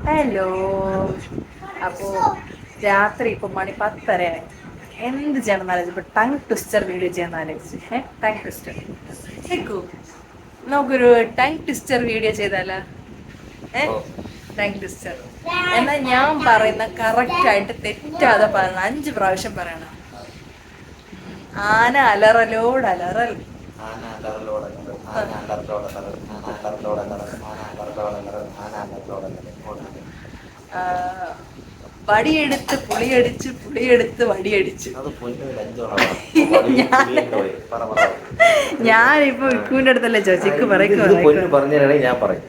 Hello. അപ്പോ രാത്രി ഇപ്പൊ മണി 10:30. എന്ത് ചെയ്യണം ആലോചിച്ചു. ഇപ്പൊ ടങ് ട്വിസ്റ്റർ വീഡിയോ ചെയ്യാൻ ആലോചിച്ചു. ടങ് ട്വിസ്റ്റർ കേക്കൂ. നമുക്കൊരു ടങ് ട്വിസ്റ്റർ വീഡിയോ ചെയ്താലോ? ടങ് ട്വിസ്റ്റർ എന്നാൽ ഞാൻ പറയുന്ന കറക്റ്റ് ആയിട്ട് തെറ്റാതെ പറയണം. 5 പ്രാവശ്യം പറയണം. ആന അലറലോട് അലറൽ. വടിയെടുത്ത് പുളിയടിച്ച് പുളിയെടുത്ത് വടിയടിച്ചു. ഞാനിപ്പോ ഇക്കുവിന്റെ അടുത്തല്ലേ ചോദിച്ചു. പറഞ്ഞാണെങ്കിൽ ഞാൻ പറയും.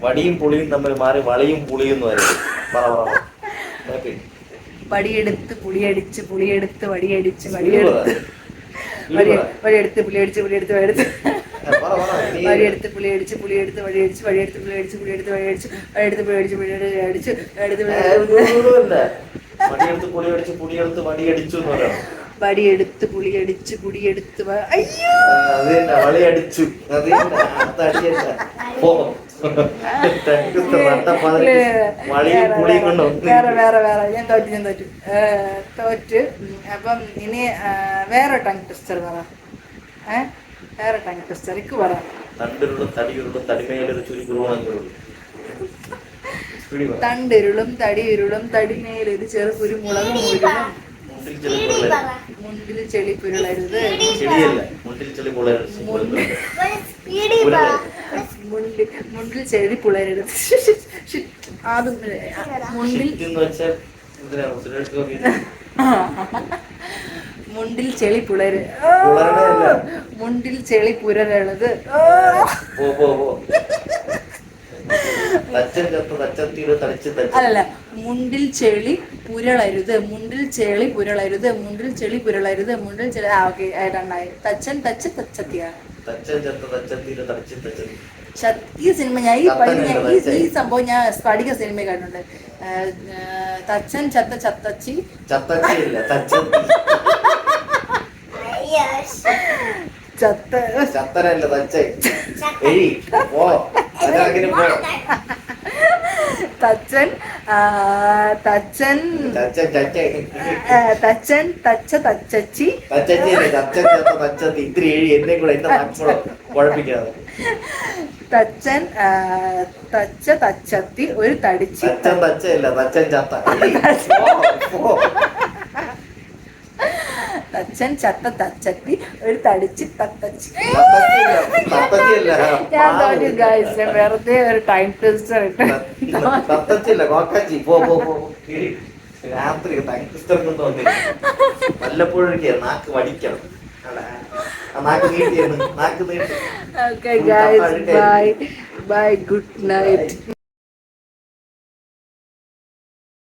വടിയും പുളിയും തമ്മിൽ മാറി വളയും പുളിയും വടിയെടുത്ത് പുളിയടിച്ച് പുളിയെടുത്ത് വടിയടിച്ച് വടിയെടുത്ത് വടിയെടുത്ത് പുളിയടിച്ച് പുളിയെടുത്ത് വടിയെടുത്ത് വടിയെടുത്ത് പുളിയടിച്ച് പുളിയെടുത്ത് വടിയടിച്ച് വടിയെടുത്ത് പുളിയടിച്ച് പുളിയെടുത്ത് വടിയടിച്ച് വടിയെടുത്ത് പുളിയടിച്ച് പുളിയടിച്ച് അടിച്ച് വടിയെടുത്ത് പുളിയടിച്ച് പുളിയെടുത്ത് വടിയടിച്ചു എന്ന് പറയാം. വടിയെടുത്ത് പുളിയടിച്ച് പുളിയെടുത്ത് അയ്യോ വളിയടിച്ചു. വേറെ ഞാൻ തോറ്റ്. അപ്പം ഇനി വേറെ ടങ് ട്വിസ്റ്റർ പറ. വേറെ ടങ് ട്വിസ്റ്റർ ഇക്ക് പറ. തണ്ടിരുളും തടിയുരുളും തടിമേലൊരു ചെറു കുരുമുളകും ഉരുളും. മുണ്ടിൽ ചെളി പുരളരുത്. മുണ്ടിൽ ചെളി പുളരരുത്. അതും മുണ്ടിൽ ചെളി പുളര് മുണ്ടിൽ ചെളി പുരളരുത്. അല്ലല്ല, മുണ്ടിൽ ചെളി പുരളരുത്. മുണ്ടിൽ ചെളി പുരളരുത്. മുണ്ടിൽ ചെളി പുരളരുത്. മുണ്ടിൽ ചെളി. ഓക്കെ, രണ്ടായി. തച്ചൻ തച്ച് തച്ചത്തിയാണ്. ഈ സിനിമ ഞാൻ ഈ സംഭവം ഞാൻ സ്ഫടിക സിനിമ കണ്ടിട്ടുണ്ട്. തച്ചൻ ചത്ത ചത്തച്ചി ചത്തനല്ല തച്ചൻ തച്ചൻ തച്ചൻ തച്ചൻ തച്ച തച്ചച്ചി തച്ചൻ തച്ച തച്ചത്തി ഒരു തടിച്ച്. തച്ചൻ ചത്ത തച്ചത്തി ഒരു തടിച്ച് തത്തച്ചി. ഞാൻ തോന്നി ഗൈസ്, ഞാൻ വെറുതെ ഒരു ടൈം ട്വിസ്റ്റർ ഇട്ട്. വല്ലപ്പോഴും നാക്ക് വടിക്കണം. Okay guys, bye. Bye, good night.